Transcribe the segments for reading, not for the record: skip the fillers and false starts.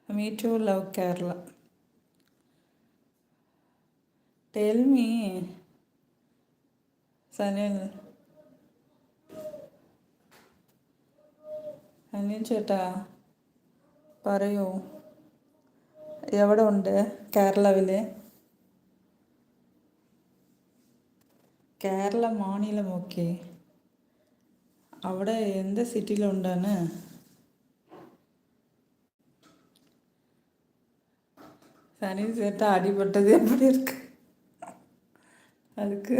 Me too love Kerala. Tell me, Sanil, Sanil ചേട്ടാ പറയൂ, എവിടെ ഉണ്ട് കേരളത്തിൽ? കേരള മാநிலമൊക്കെ അവിടെ എന്ത് സിറ്റിയിലുണ്ടാണ്? சனில் சேட்டா அடிபட்டது எப்படி இருக்கு? அதுக்கு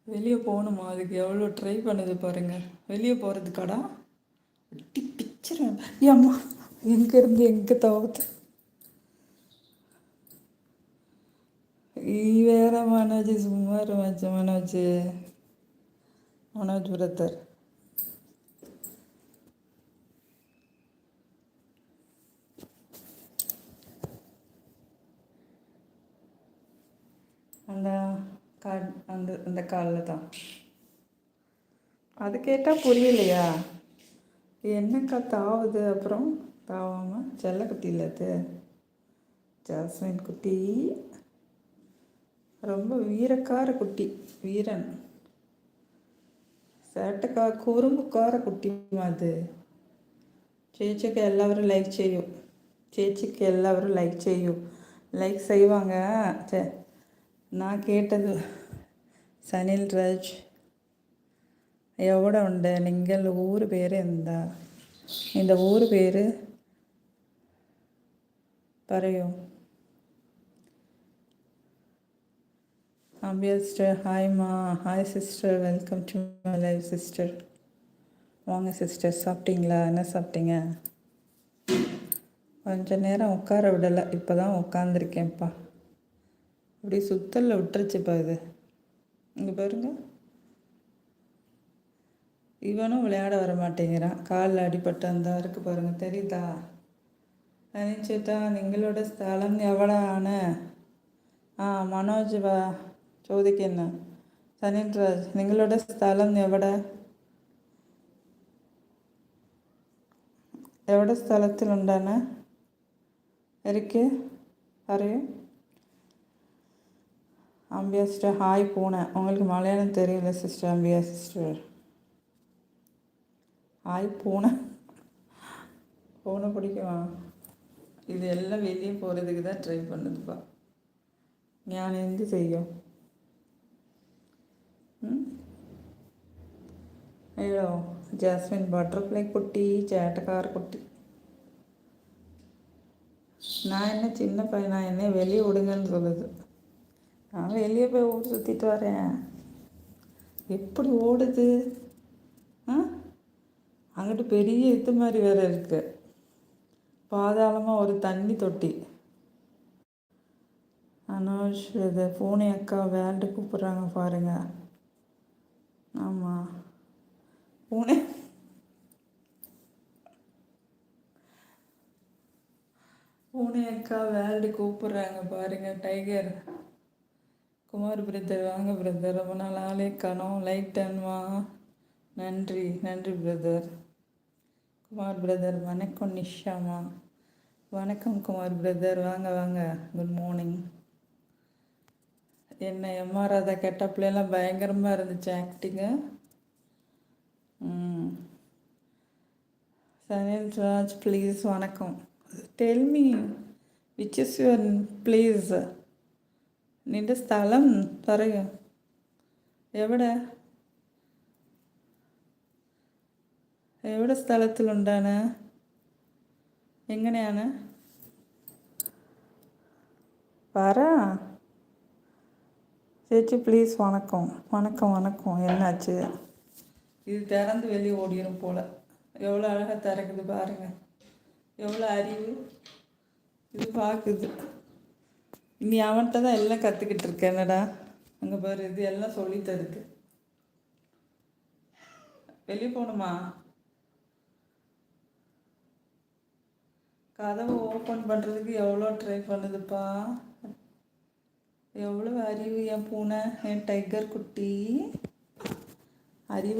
வெளியே போகணுமா? அதுக்கு எவ்வளோ ட்ரை பண்ணுது பாருங்க. வெளியே போகிறதுக்காடா அட்டி பிக்சர் ஏம்மா எங்கேருந்து எங்கே தவிர்த்து வேற மனோஜ் சுமார் மச்ச மனோஜ் பிரதர் அந்த அந்த காலில் தான். அது கேட்டால் புரியலையா? என்னக்கா தாவுது? அப்புறம் தாவாமல் செல்லக்குட்டி இல்லை அது, ஜாஸ்மின் குட்டி. ரொம்ப வீரக்கார குட்டி, வீரன் சேட்டக்கா കുറുമ്പുക്കാര കുട്ടി. അത് ചേച്ചിക്ക് എല്ലാവരും ലൈക്ക് ചെയ്യൂ. ചേച്ചിക്ക് എല്ലാവരും ലൈക്ക് ചെയ്യൂ. ലൈക്ക് செய்வாங்க. நான் கேட்டது സനിൽ രാജ് എവിടെ ഉണ്ട്? നിങ്ങൾ ഊര് പേര് എന്താ? இந்த ஊர் பேர் പറയൂ. அம்பியா சிஸ்டர் ஹாய்மா. Hi sister, welcome to my live sister. வாங்க சிஸ்டர், சாப்பிட்டீங்களா? என்ன சாப்பிட்டீங்க? கொஞ்ச நேரம் உட்கார விடலை, இப்போ தான் உட்காந்துருக்கேன்ப்பா. அப்படி சுத்தலில் விட்டுருச்சுப்பா இது. இங்கே பாருங்க, இவனும் விளையாட வர மாட்டேங்கிறான். காலில் அடிபட்டு அந்த இருக்குது பாருங்க, தெரியுதா? அனிச்சேட்டா നിങ്ങളோட സ്ഥലം എവിടെയാണ്? മനോജ് ചോദിക്കുന്നു. സനിൽ രാജ് നിങ്ങളുടെ സ്ഥലം എവിടെ? എവിടെ സ്ഥലത്തിലുണ്ടാണ്? എനിക്ക് പറയൂ. அம்பியா சிஸ்டர் ஹாய். பூனை உங்களுக்கு மலையாளம் தெரியல சிஸ்டர். அம்பியா சிஸ்டர் ஹாய். பூனை பிடிக்குமா? இது எல்லாம் வெளியே போகிறதுக்கு தான் ட்ரை பண்ணுதுப்பா. ഞാൻ എന്ത് ചെയ്യും? അയ്യോ ജാസ്മിൻ ബട്ടർഫ്ளை குட்டி, சேட்டக்கார குட்டி. நான் என்ன சின்ன பையனா? என்ன வெளியே விடுங்கன்னு சொல்லுது. நான் வெளியே போய் ஊர் சுற்றிட்டு வரேன். எப்படி ஓடுது? அங்கிட்டு பெரிய இது மாதிரி வேறு இருக்குது, பாதாளமாக ஒரு தண்ணி தொட்டி. அனோஷ் இது பூனை அக்கா வேல்டு கூப்பிட்றாங்க பாருங்க. ஆமாம், பூனை அக்கா வேல்டு கூப்பிட்றாங்க பாருங்க. டைகர் குமார் பிரதர் வாங்க பிரதர், ரொம்ப நாள் ஆளே காணோம். லைக் டன்வா. நன்றி நன்றி பிரதர். குமார் பிரதர் வணக்கம். நிஷாமா வணக்கம். குமார் பிரதர் வாங்க வாங்க, குட் மார்னிங். என்ன எம்ஆர் ராதா கெட்டப்லாம் பயங்கரமாக இருந்துச்சு ஆக்டிங்கு. சனில் ராஜ் ப்ளீஸ் வணக்கம். Tell me which is your please. നിൻ്റെ സ്ഥലം പറയൂ. എവിടെ സ്ഥലത്തിലുണ്ടാണ്? എങ്ങനെയാണ് പറ ചേച്ചി ப்ளீஸ். வணக்கம் வணக்கம் வணக்கம். என்னாச்சு? இது திறந்து வெளியே ஓடிடும் போல். எவ்வளோ அழகாக திறக்குது பாருங்க, எவ்வளோ அறிவு இது பார்க்குது. நீ அவன்கிட்ட தான் எல்லாம் கற்றுக்கிட்டு இருக்க. என்னடா அங்கே பாரு, இது எல்லாம் சொல்லித்தருக்கு. வெளியே போகணுமா? கதவை ஓப்பன் பண்ணுறதுக்கு எவ்வளோ ட்ரை பண்ணுதுப்பா. எவ்வளோ அறிவு என் பூனை, என் டைகர் குட்டி. அறிவு